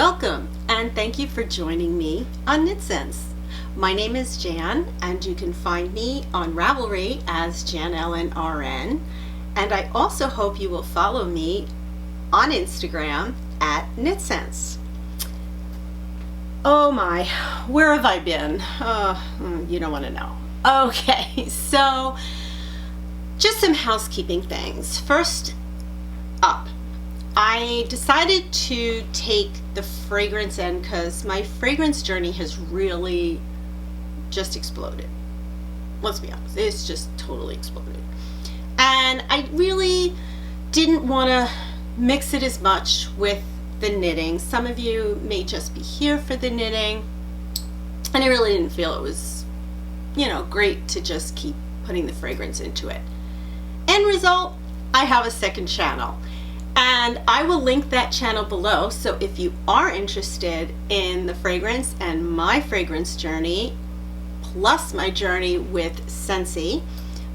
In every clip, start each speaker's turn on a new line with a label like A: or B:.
A: Welcome and thank you for joining me on Knitscents. My name is Jan and you can find me on Ravelry as janelinrn, and I also hope you will follow me on Instagram at Knitscents. Oh my, where have I been? You don't want to know. Okay, so just some housekeeping things. First up, I decided to take the fragrance in because my fragrance journey has really just exploded. Let's be honest, it's just totally exploded. And I really didn't want to mix it as much with the knitting. Some of you may just be here for the knitting, and I really didn't feel it was, great to just keep putting the fragrance into it. End result, I have a second channel. And I will link that channel below, so if you are interested in the fragrance and my fragrance journey, plus my journey with Scentsy,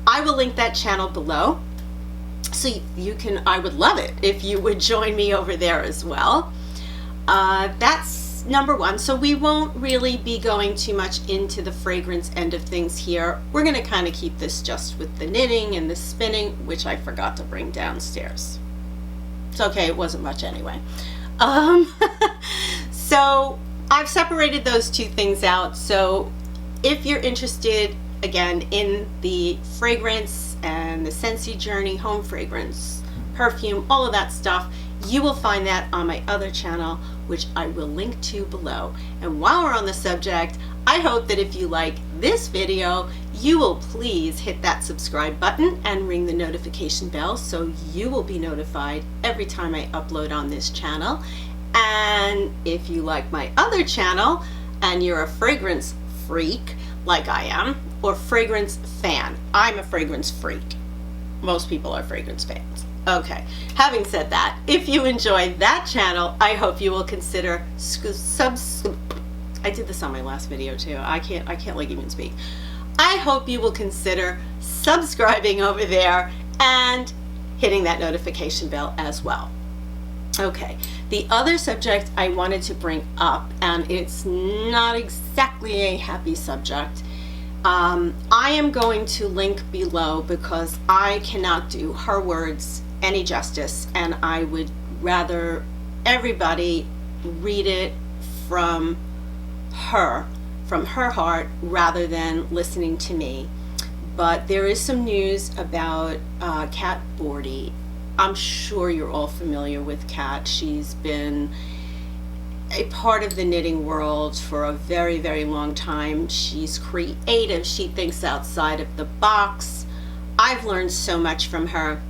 A: I will link that channel below. So you can, I would love it if you would join me over there as well. That's number one. So we won't really be going too much into the fragrance end of things here. We're going to kind of keep this just with the knitting and the spinning, which I forgot to bring downstairs. It's okay, it wasn't much anyway. So I've separated those two things out. So if you're interested, again, in the fragrance and the Scentsy journey, home fragrance, perfume, all of that stuff, you will find that on my other channel, which I will link to below. And while we're on the subject, I hope that if you like this video, you will please hit that subscribe button and ring the notification bell so you will be notified every time I upload on this channel. And if you like my other channel and you're a fragrance freak like I am, or fragrance fan, I'm a fragrance freak. Most people are fragrance fans. Okay, having said that, if you enjoy that channel, I hope you will consider I did this on my last video too. I can't like even speak. I hope you will consider subscribing over there and hitting that notification bell as well. Okay, the other subject I wanted to bring up, and it's not exactly a happy subject. I am going to link below because I cannot do her words any justice, and I would rather everybody read it from her heart rather than listening to me. But there is some news about Kat Bordhi. I'm sure you're all familiar with Kat. She's been a part of the knitting world for a very, very long time. She's creative. She thinks outside of the box. I've learned so much from her.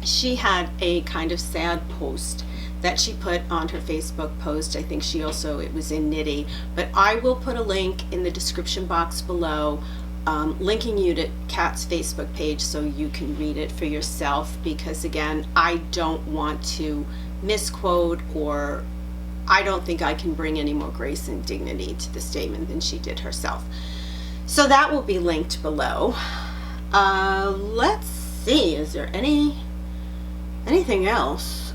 A: She had a kind of sad post that she put on her Facebook post. I think it was in Knitty, but I will put a link in the description box below, linking you to Kat's Facebook page so you can read it for yourself, because again, I don't want to misquote, or I don't think I can bring any more grace and dignity to the statement than she did herself. So that will be linked below. Let's see, is there anything else?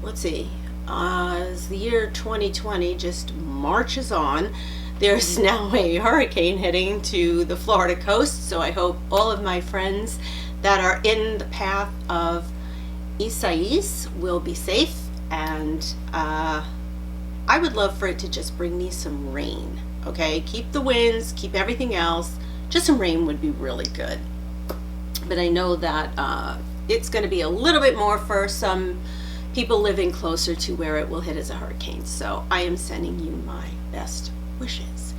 A: Let's see, as the year 2020 just marches on, there's now a hurricane heading to the Florida coast, so I hope all of my friends that are in the path of Isaias will be safe, and I would love for it to just bring me some rain, okay? Keep the winds, keep everything else, just some rain would be really good. But I know that it's going to be a little bit more for some people living closer to where it will hit as a hurricane. So I am sending you my best wishes.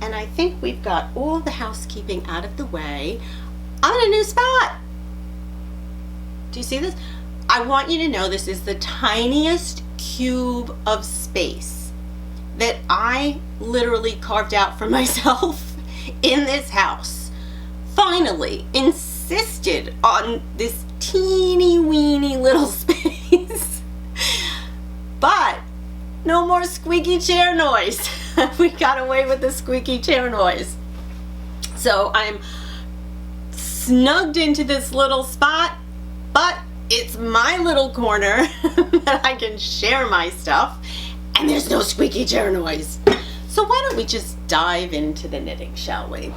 A: And I think we've got all the housekeeping out of the way. I'm in a new spot. Do you see this? I want you to know this is the tiniest cube of space that I literally carved out for myself in this house. Finally insisted on this teeny weeny little space. But no more squeaky chair noise. We got away with the squeaky chair noise. So I'm snugged into this little spot, but It's my little corner that I can share my stuff, and there's no squeaky chair noise. So why don't we just dive into the knitting, shall we?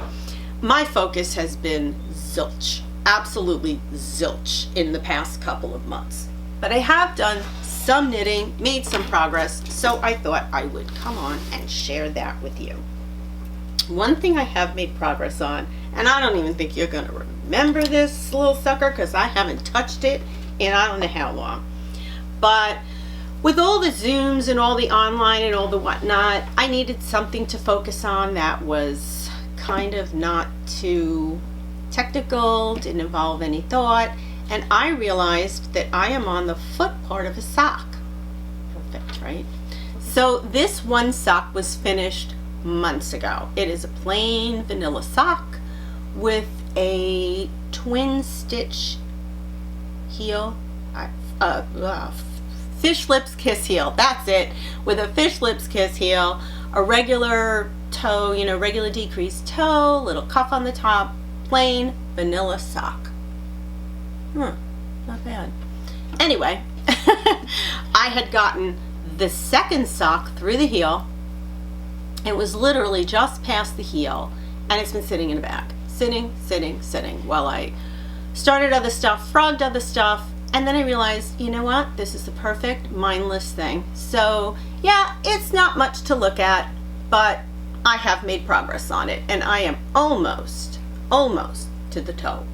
A: My focus has been zilch, absolutely zilch in the past couple of months. But I have done some knitting, made some progress, so I thought I would come on and share that with you. One thing I have made progress on, and I don't even think you're going to remember this little sucker because I haven't touched it in I don't know how long. But with all the Zooms and all the online and all the whatnot, I needed something to focus on that was kind of not too technical, didn't involve any thought, and I realized that I am on the foot part of a sock. Perfect, right? So this one sock was finished months ago. It is a plain vanilla sock with a twin stitch heel, fish lips kiss heel, that's it, with a fish lips kiss heel, a regular toe, you know, regular decreased toe, little cuff on the top, plain vanilla sock. Not bad. Anyway, I had gotten the second sock through the heel. It was literally just past the heel, and it's been sitting in the bag, sitting while I started other stuff, frogged other stuff, and then I realized, you know what, this is the perfect mindless thing. So yeah, it's not much to look at, but I have made progress on it, and I am almost to the toe.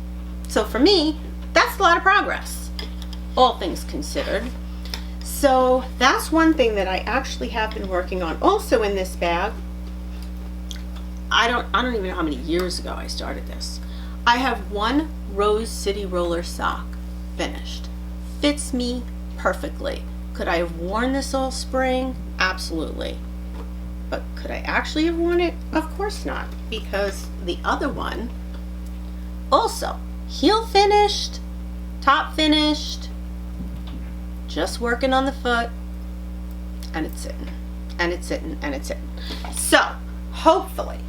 A: So for me, that's a lot of progress, all things considered. So that's one thing that I actually have been working on. Also in this bag, I don't even know how many years ago I started this. I have one Rose City Roller sock finished. Fits me perfectly. Could I have worn this all spring? Absolutely. But could I actually have worn it? Of course not, because the other one also heel finished, top finished, just working on the foot, and it's sitting, and it's sitting, and it's sitting. So hopefully,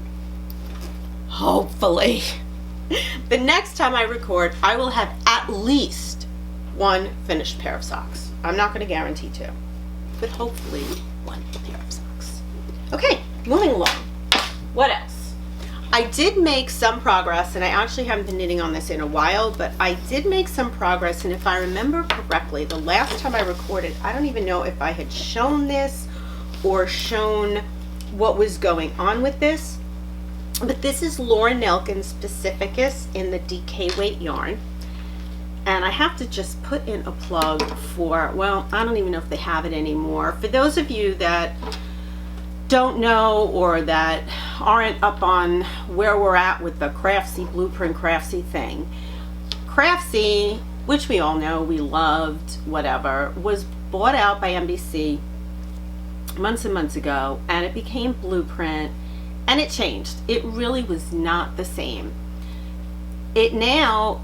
A: the next time I record, I will have at least one finished pair of socks. I'm not going to guarantee two, but hopefully one pair of socks. Okay, moving along. What else? I did make some progress, and I actually haven't been knitting on this in a while, but I did make some progress, and if I remember correctly, the last time I recorded, I don't even know if I had shown this or shown what was going on with this, but this is Laura Nelkin's Pacificus in the DK weight yarn, and I have to just put in a plug for, well, I don't even know if they have it anymore. For those of you that don't know or that aren't up on where we're at with the Craftsy Blueprint Craftsy thing, Craftsy, which we all know, we loved, whatever, was bought out by NBC months and months ago, and it became Blueprint, and it changed. It really was not the same. NBC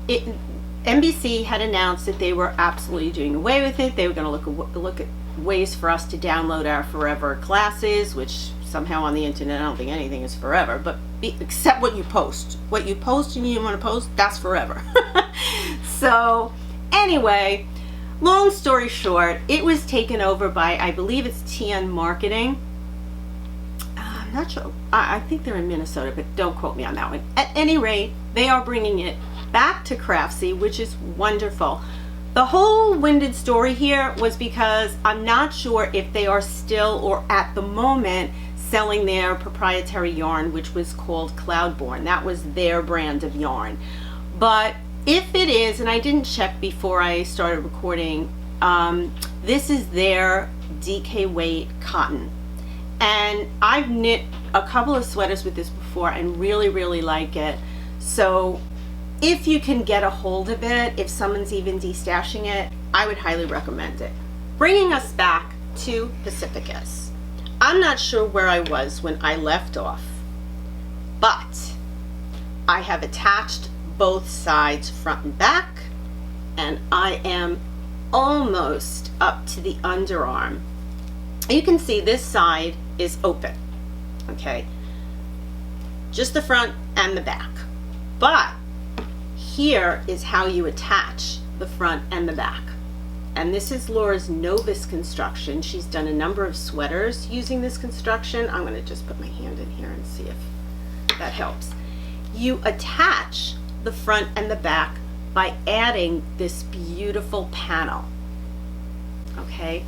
A: had announced that they were absolutely doing away with it. They were going to look at ways for us to download our forever classes, which somehow on the internet I don't think anything is forever, but except what you post. What you post and you want to post, that's forever. So anyway, long story short, it was taken over by, I believe it's TN Marketing. I'm not sure. I think they're in Minnesota, but don't quote me on that one. At any rate, they are bringing it back to Craftsy, which is wonderful. The whole winded story here was because I'm not sure if they are still or at the moment selling their proprietary yarn, which was called Cloudborn. That was their brand of yarn. But if it is, and I didn't check before I started recording, this is their DK weight cotton. And I've knit a couple of sweaters with this before and really like it. So if you can get a hold of it, if someone's even destashing it, I would highly recommend it. Bringing us back to Pacificus. I'm not sure where I was when I left off, but I have attached both sides front and back, and I am almost up to the underarm. You can see this side is open, okay? Just the front and the back. But here is how you attach the front and the back. And this is Laura's Novus construction. She's done a number of sweaters using this construction. I'm going to just put my hand in here and see if that helps. You attach the front and the back by adding this beautiful panel. Okay,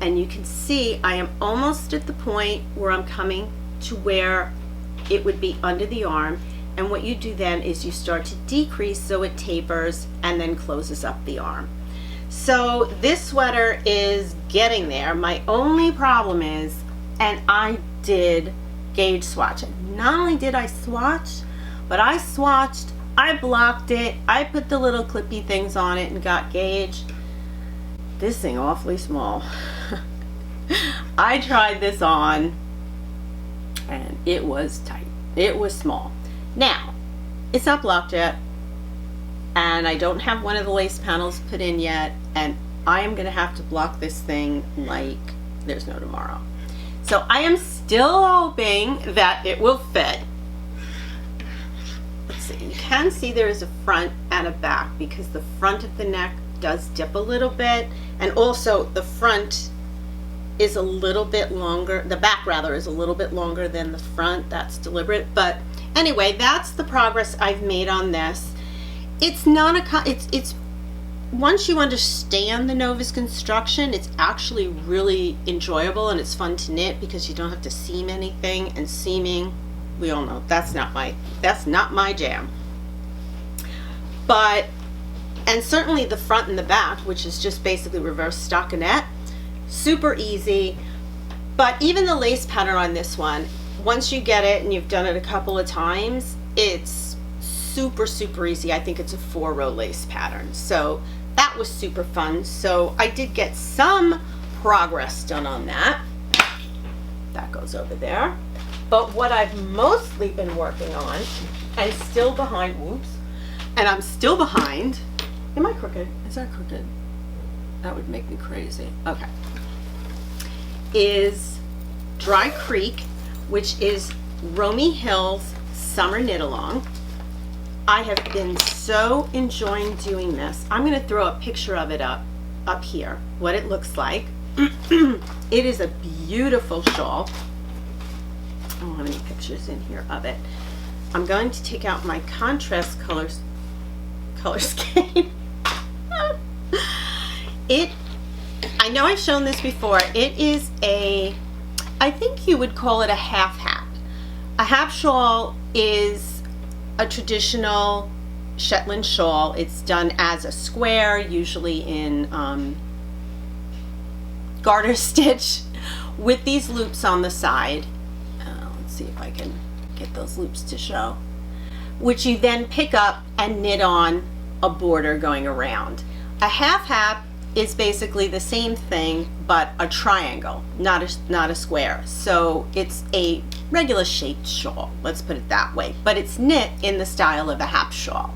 A: and you can see I am almost at the point where I'm coming to where it would be under the arm, and what you do then is you start to decrease so it tapers and then closes up the arm. So this sweater is getting there. My only problem is, and I did gauge swatch. Not only did I swatch, but I swatched, I blocked it, I put the little clippy things on it and got gauge. This thing awfully small. I tried this on and it was tight. It was small. Now, it's not blocked yet, and I don't have one of the lace panels put in yet, and I am going to have to block this thing like there's no tomorrow. So I am still hoping that it will fit. Let's see, you can see there is a front and a back because the front of the neck does dip a little bit, and also the front is a little bit longer, the back rather is a little bit longer than the front. That's deliberate, but anyway, that's the progress I've made on this. It's not a, it's once you understand the Novus construction, it's actually really enjoyable and it's fun to knit because you don't have to seam anything, and seaming, we all know that's not my jam. But, and certainly the front and the back, which is just basically reverse stockinette, super easy. But even the lace pattern on this one, once you get it and you've done it a couple of times, it's super easy. I think it's a 4-row lace pattern, so that was super fun. So I did get some progress done on that. That goes over there. But what I've mostly been working on, and still behind, whoops, and I'm still behind, am I crooked? Is that crooked? That would make me crazy. Okay. Is Dry Creek, which is Romi Hill's summer knit along. I have been so enjoying doing this. I'm going to throw a picture of it up here, what it looks like. It is a beautiful shawl. I don't have any pictures in here of it. I'm going to take out my contrast color scheme. I know I've shown this before. It is a, I think you would call it a half hat. A half shawl is a traditional Shetland shawl. It's done as a square, usually in garter stitch with these loops on the side. Let's see if I can get those loops to show, which you then pick up and knit on a border going around. A half hat is basically the same thing but a triangle, not a square. So it's a regular shaped shawl, let's put it that way, but it's knit in the style of a half shawl.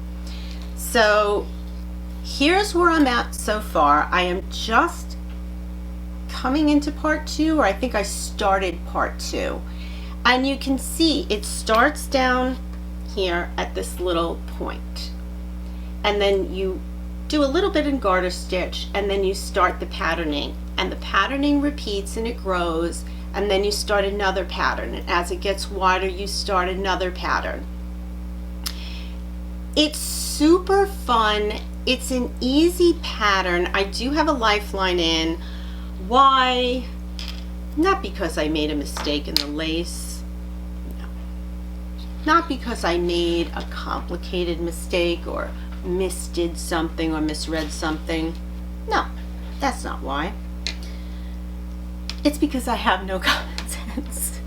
A: So here's where I'm at so far. I am just coming into part 2, or I think I started part 2, and you can see it starts down here at this little point, and then you do a little bit in garter stitch, and then you start the patterning, and the patterning repeats and it grows, and then you start another pattern, and as it gets wider you start another pattern. It's super fun. It's an easy pattern. I do have a lifeline in. Why? Not because I made a mistake in the lace. No. Not because I made a complicated mistake or misdid something or misread something. No, that's not why. It's because I have no common sense.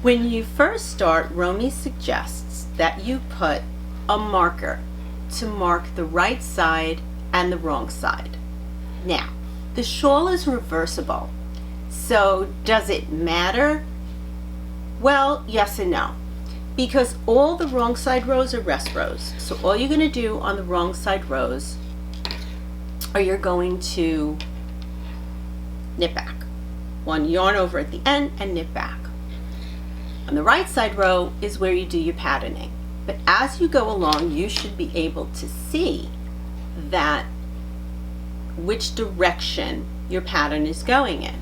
A: When you first start, Romi suggests that you put a marker to mark the right side and the wrong side. Now, the shawl is reversible, so does it matter? Well, yes and no. Because all the wrong side rows are rest rows. So all you're going to do on the wrong side rows are you're going to knit back. One yarn over at the end and knit back. On the right side row is where you do your patterning. But as you go along, you should be able to see that which direction your pattern is going in.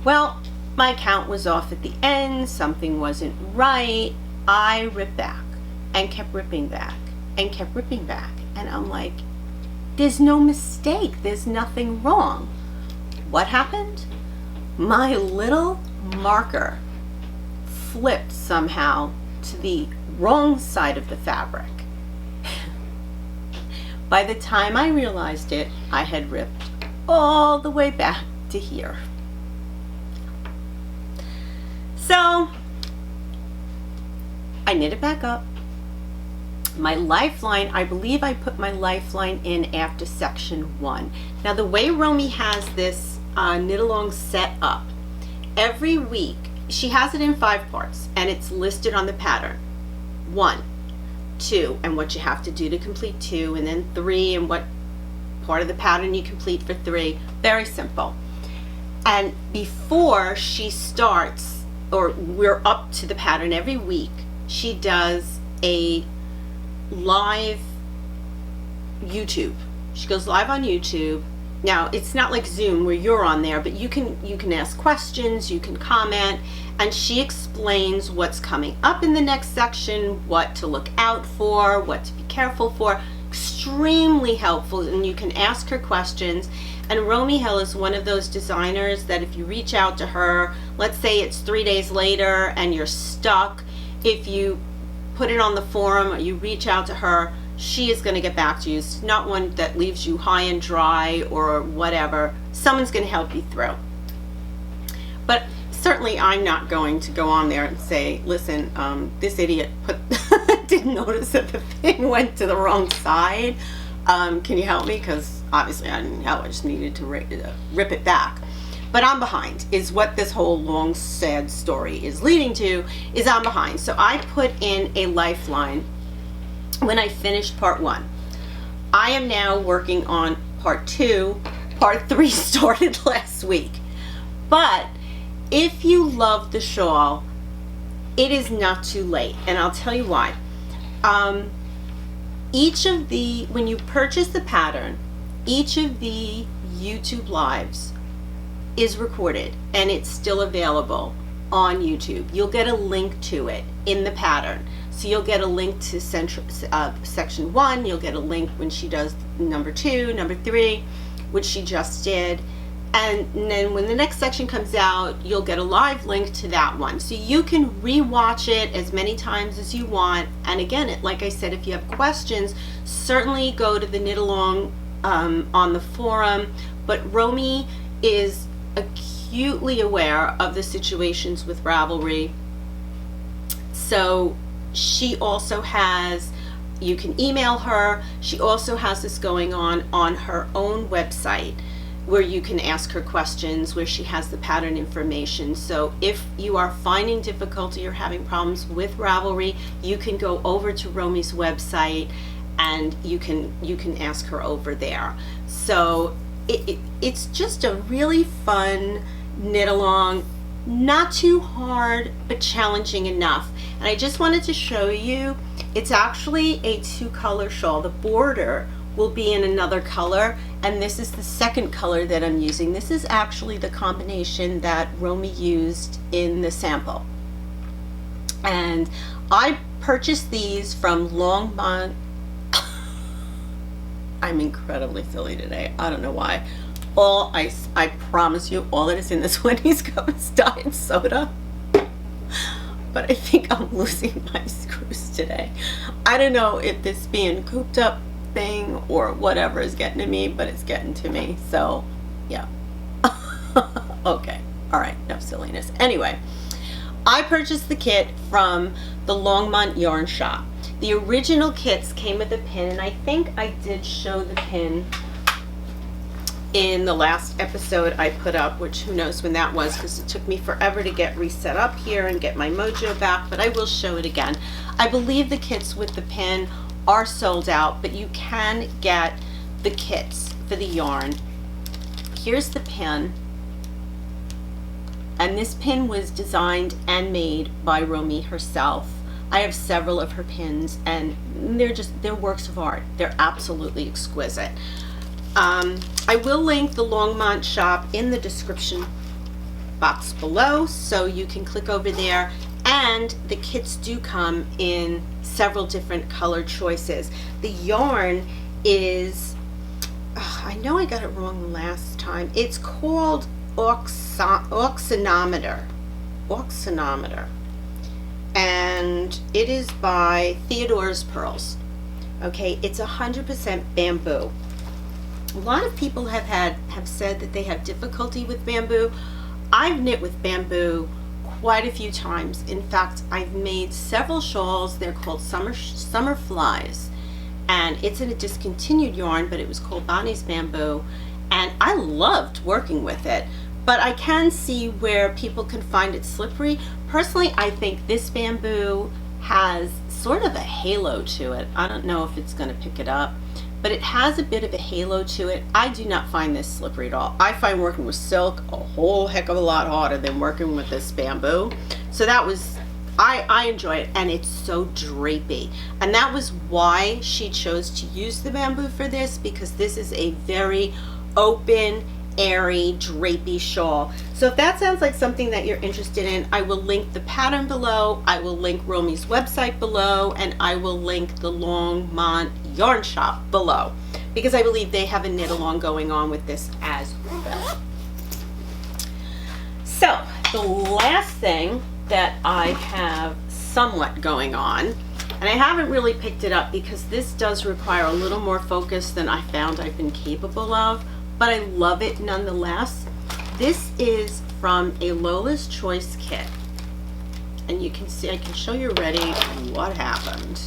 A: Well, my count was off at the end, something wasn't right. I ripped back and kept ripping back and kept ripping back. And I'm like, there's no mistake, there's nothing wrong. What happened? My little marker flipped somehow to the wrong side of the fabric. By the time I realized it, I had ripped all the way back to here. So I knit it back up. My lifeline, I believe I put my lifeline in after section 1. Now the way Romi has this knit along set up, every week she has it in 5 parts and it's listed on the pattern. 1, 2, and what you have to do to complete 2, and then 3 and what part of the pattern you complete for 3. Very simple. And before she starts, or we're up to the pattern every week, she does a live YouTube. She goes live on YouTube. Now it's not like Zoom where you're on there, but you can ask questions, you can comment, and she explains what's coming up in the next section, what to look out for, what to be careful for. Extremely helpful, and you can ask her questions. And Romi Hill is one of those designers that if you reach out to her, let's say it's 3 days later and you're stuck, if you put it on the forum or you reach out to her, she is going to get back to you. It's not one that leaves you high and dry or whatever. Someone's going to help you through. But certainly I'm not going to go on there and say, listen, this idiot didn't notice that the pin went to the wrong side. Can you help me? Because obviously I didn't help. I just needed to rip it back. But I'm behind is what this whole long sad story is leading to, is I'm behind. So I put in a lifeline when I finished part 1. I am now working on part 2. Part 3 started last week. But if you love the shawl, it is not too late, and I'll tell you why. When you purchase the pattern, each of the YouTube lives is recorded and it's still available on YouTube. You'll get a link to it in the pattern. So you'll get a link to section 1, you'll get a link when she does number 2, number 3, which she just did. And then when the next section comes out, you'll get a live link to that one. So you can rewatch it as many times as you want. And again, like I said, if you have questions, certainly go to the knit along on the forum. But Romi is acutely aware of the situations with Ravelry. So she also has, you can email her. She also has this going on her own website, where you can ask her questions, where she has the pattern information. So if you are finding difficulty or having problems with Ravelry, you can go over to Romi's website and you can ask her over there. So it's just a really fun knit along, not too hard, but challenging enough. And I just wanted to show you, it's actually a 2-color shawl. The border will be in another color, and this is the second color that I'm using. This is actually the combination that Romi used in the sample. And I purchased these from Longmont. I'm incredibly silly today. I don't know why. I promise you, all that is in this Wendy's cup is diet soda. But I think I'm losing my screws today. I don't know if this being cooped up thing or whatever is getting to me, but it's getting to me. So yeah. Okay, all right, enough silliness. Anyway, I purchased the kit from the Longmont yarn shop. The original kits came with a pin, and I think I did show the pin in the last episode I put up, which who knows when that was, because it took me forever to get reset up here and get my mojo back, but I will show it again. I believe the kits with the pin are sold out, but you can get the kits for the yarn. Here's the pin, and this pin was designed and made by Romi herself. I have several of her pins, and they're works of art. They're absolutely exquisite. I will link the Longmont shop in the description box below, so you can click over there. And the kits do come in several different color choices. The yarn is, I know I got it wrong the last time. It's called Auxinometer. And it is by Theodore's Pearls. Okay, it's 100% bamboo. A lot of people have said that they have difficulty with bamboo. I've knit with bamboo quite a few times. In fact, I've made several shawls. They're called Summer Flies, and it's in a discontinued yarn, but it was called Bonnie's Bamboo, and I loved working with it. But I can see where people can find it slippery. Personally, I think this bamboo has sort of a halo to it. I don't know if it's going to pick it up, but it has a bit of a halo to it. I do not find this slippery at all. I find working with silk a whole heck of a lot harder than working with this bamboo. So that was, I enjoy it, and it's so drapey. And that was why she chose to use the bamboo for this, because this is a very open, airy, drapey shawl. So if that sounds like something that you're interested in, I will link the pattern below, I will link Romi's website below, and I will link the Longmont yarn shop below, because I believe they have a knit along going on with this as well. So the last thing that I have somewhat going on, and I haven't really picked it up because this does require a little more focus than I found I've been capable of, but I love it nonetheless. This is from a Lola's Choice kit, and you can see, I can show you ready what happened.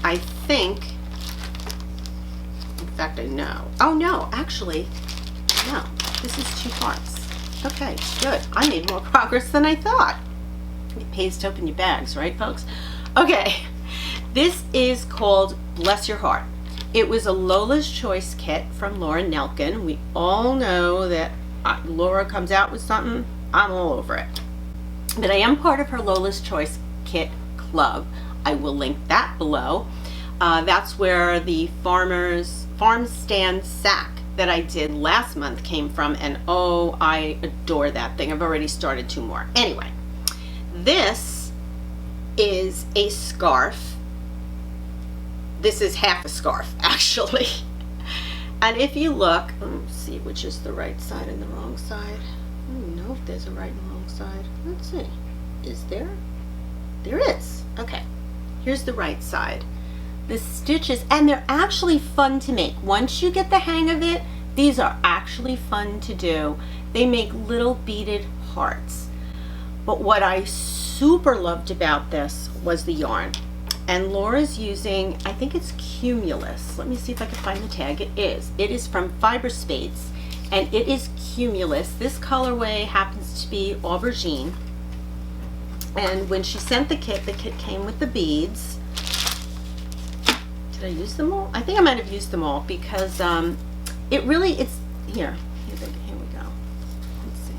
A: I think, in fact I know, oh no, actually, no, this is 2 parts. Okay, good, I made more progress than I thought. It pays to open your bags, right folks? Okay, this is called Bless Your Heart. It was a Lola's Choice kit from Laura Nelkin. We all know that Laura comes out with something, I'm all over it. But I am part of her Lola's Choice kit club. I will link that below. That's where the farm stand sack that I did last month came from, and oh, I adore that thing. I've already started 2 more. Anyway, this is a scarf. This is half a scarf, actually. And if you look, let's see which is the right side and the wrong side. I don't know if there's a right and wrong side. Let's see. Is there? There is. Okay. Here's the right side. The stitches, and they're actually fun to make. Once you get the hang of it, these are actually fun to do. They make little beaded hearts. But what I super loved about this was the yarn. And Laura's using, I think it's Cumulus. Let me see if I can find the tag. It is. It is from Fiber Spades, and it is Cumulus. This colorway happens to be aubergine. And when she sent the kit came with the beads. Did I use them all? I think I might have used them all, because it really, it's, here we go. Let's see.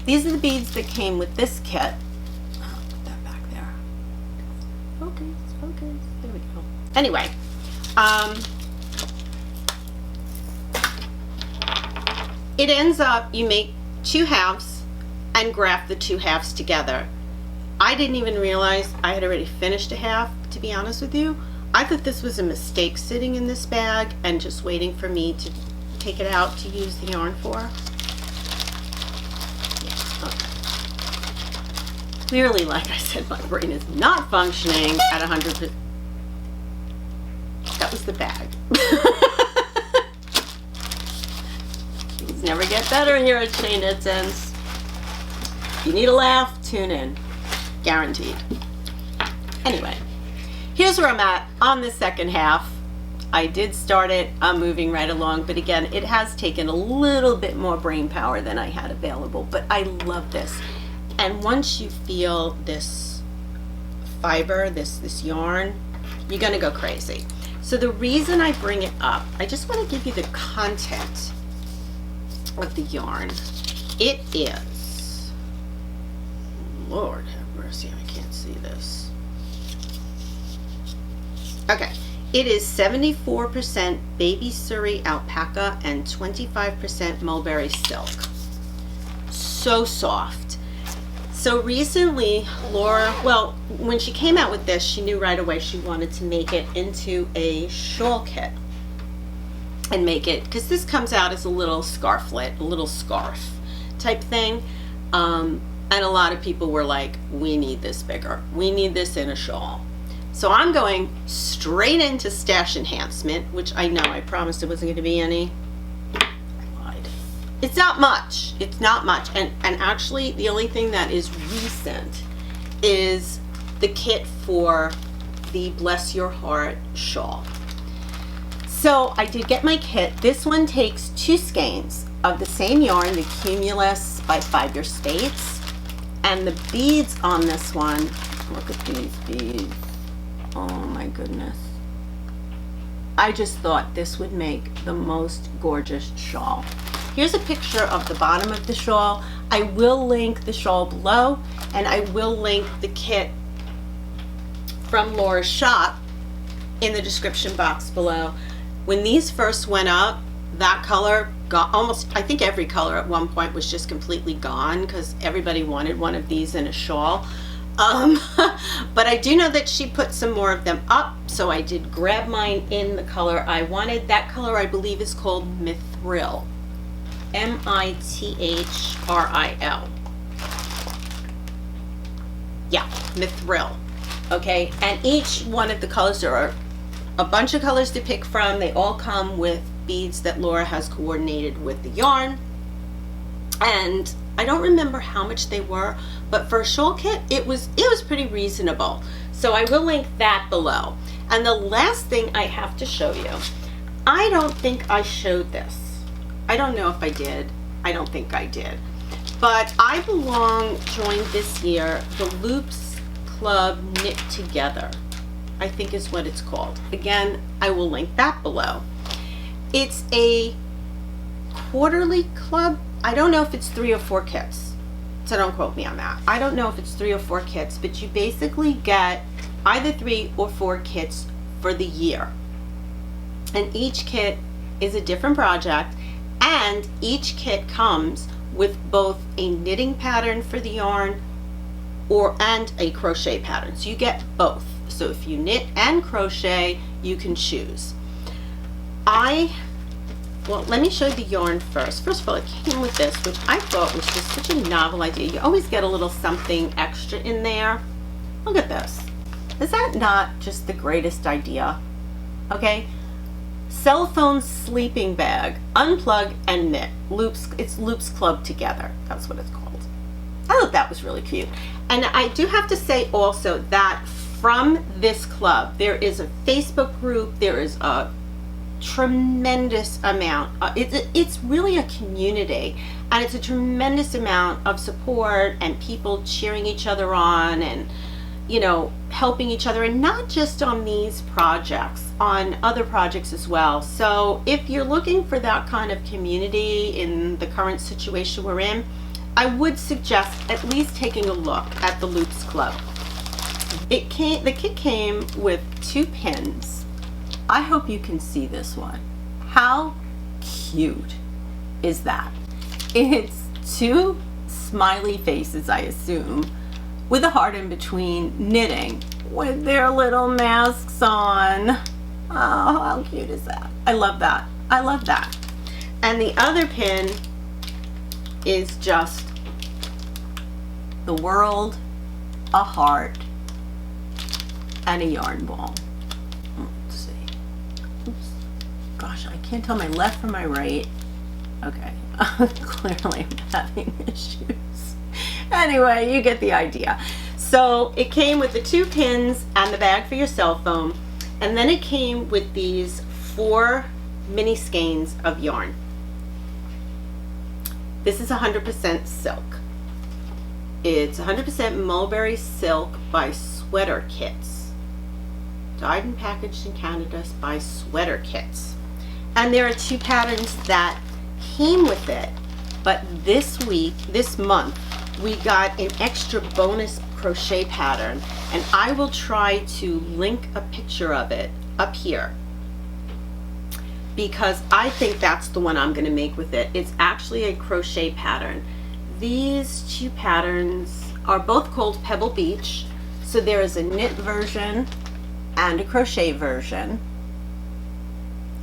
A: These are the beads that came with this kit. I'll put that back there. Focus, there we go. Anyway, it ends up, you make 2 halves and graft the 2 halves together. I didn't even realize I had already finished a half, to be honest with you. I thought this was a mistake sitting in this bag and just waiting for me to take it out to use the yarn for. Yeah, okay. Clearly, like I said, my brain is not functioning at 100%. That was the bag. Things never get better here at Knitscents. If you need a laugh, tune in. Guaranteed. Anyway, here's where I'm at on the second half. I did start it, I'm moving right along, but again, it has taken a little bit more brain power than I had available, but I love this. And once you feel this fiber, this yarn, you're gonna go crazy. So the reason I bring it up, I just want to give you the content of the yarn. It is, Lord have mercy, I can't see this. Okay, it is 74% baby Surrey alpaca and 25% mulberry silk. So soft. So recently, Laura, well, when she came out with this, she knew right away she wanted to make it into a shawl kit and make it, because this comes out as a little scarflet, a little scarf type thing. And a lot of people were like, we need this bigger. We need this in a shawl. So I'm going straight into Stash Enhancement, which I know I promised it wasn't going to be any. I lied. It's not much. It's not much. And actually, the only thing that is recent is the kit for the Bless Your Heart shawl. So I did get my kit. This one takes 2 skeins of the same yarn, the Cumulus by 5 Year States. And the beads on this one, look at these beads. Oh my goodness. I just thought this would make the most gorgeous shawl. Here's a picture of the bottom of the shawl. I will link the shawl below, and I will link the kit from Laura's shop in the description box below. When these first went up, that color got almost, I think every color at one point was just completely gone because everybody wanted one of these in a shawl. But I do know that she put some more of them up, so I did grab mine in the color I wanted. That color I believe is called Mithril. M-I-T-H-R-I-L. Yeah, Mithril. Okay, and each one of the colors, there are a bunch of colors to pick from. They all come with beads that Laura has coordinated with the yarn. And I don't remember how much they were, but for a shawl kit, it was pretty reasonable. So I will link that below. And the last thing I have to show you, I don't think I showed this. I don't know if I did. I don't think I did. But I joined this year the Loops Club Knit Together, I think is what it's called. Again, I will link that below. It's a quarterly club. I don't know if it's 3 or 4 kits, so don't quote me on that. I don't know if it's 3 or 4 kits, but you basically get either 3 or 4 kits for the year. And each kit is a different project, and each kit comes with both a knitting pattern for the yarn and a crochet pattern. So you get both. So if you knit and crochet, you can choose. Well, let me show you the yarn first. First of all, it came with this, which I thought was just such a novel idea. You always get a little something extra in there. Look at this. Is that not just the greatest idea? Okay. Cell phone sleeping bag. Unplug and knit. Loops. It's Loops Club Together. That's what it's called. I thought that was really cute. And I do have to say also that from this club, there is a Facebook group. There is a tremendous amount. It's really a community, and it's a tremendous amount of support and people cheering each other on and, you know, helping each other, and not just on these projects, on other projects as well. So if you're looking for that kind of community in the current situation we're in, I would suggest at least taking a look at the Loops Club. The kit came with 2 pins. I hope you can see this one. How cute is that? It's 2 smiley faces, I assume, with a heart in between, knitting with their little masks on. Oh, how cute is that? I love that. I love that. And the other pin is just the world, a heart, and a yarn ball. Let's see. Oops. Gosh, I can't tell my left from my right. Okay. Clearly I'm having issues. Anyway, you get the idea. So it came with the 2 pins and the bag for your cell phone, and then it came with these 4 mini skeins of yarn. This is 100% silk. It's 100% mulberry silk by Sweater Kits. Dyed and packaged in Canada by Sweater Kits. And there are 2 patterns that came with it, but this month, we got an extra bonus crochet pattern, and I will try to link a picture of it up here because I think that's the one I'm going to make with it. It's actually a crochet pattern. These two patterns are both called Pebble Beach, so there is a knit version and a crochet version,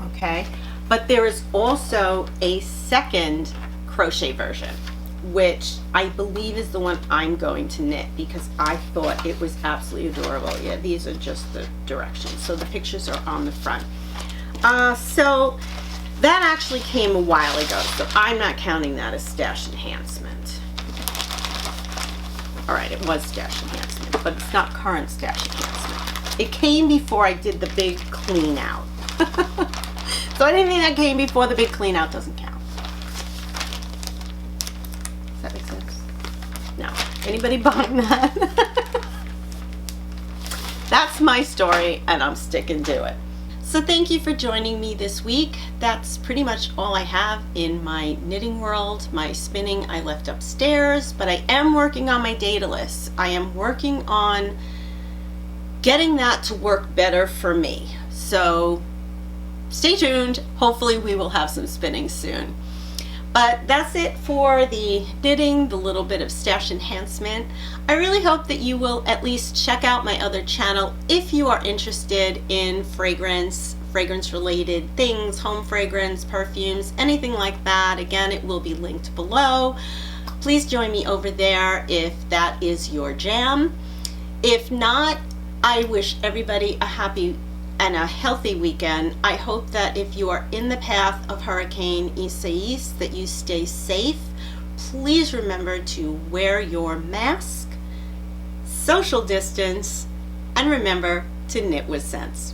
A: okay, but there is also a second crochet version, which I believe is the one I'm going to knit because I thought it was absolutely adorable. Yeah, these are just the directions, so the pictures are on the front. So that actually came a while ago, so I'm not counting that as stash enhancement. All right, it was stash enhancement, but it's not current stash enhancement. It came before I did the big clean out. So anything that came before the big clean out doesn't count. Does that make sense? No. Anybody buying that? That's my story, and I'm sticking to it. So thank you for joining me this week. That's pretty much all I have in my knitting world. My spinning I left upstairs, but I am working on my data list. I am working on getting that to work better for me. So stay tuned. Hopefully we will have some spinning soon. But that's it for the knitting, the little bit of stash enhancement. I really hope that you will at least check out my other channel if you are interested in fragrance related things, home fragrance, perfumes, anything like that. Again, it will be linked below. Please join me over there if that is your jam. If not, I wish everybody a happy and a healthy weekend. I hope that if you are in the path of Hurricane Isaias, that you stay safe. Please remember to wear your mask, social distance, and remember to knit with sense.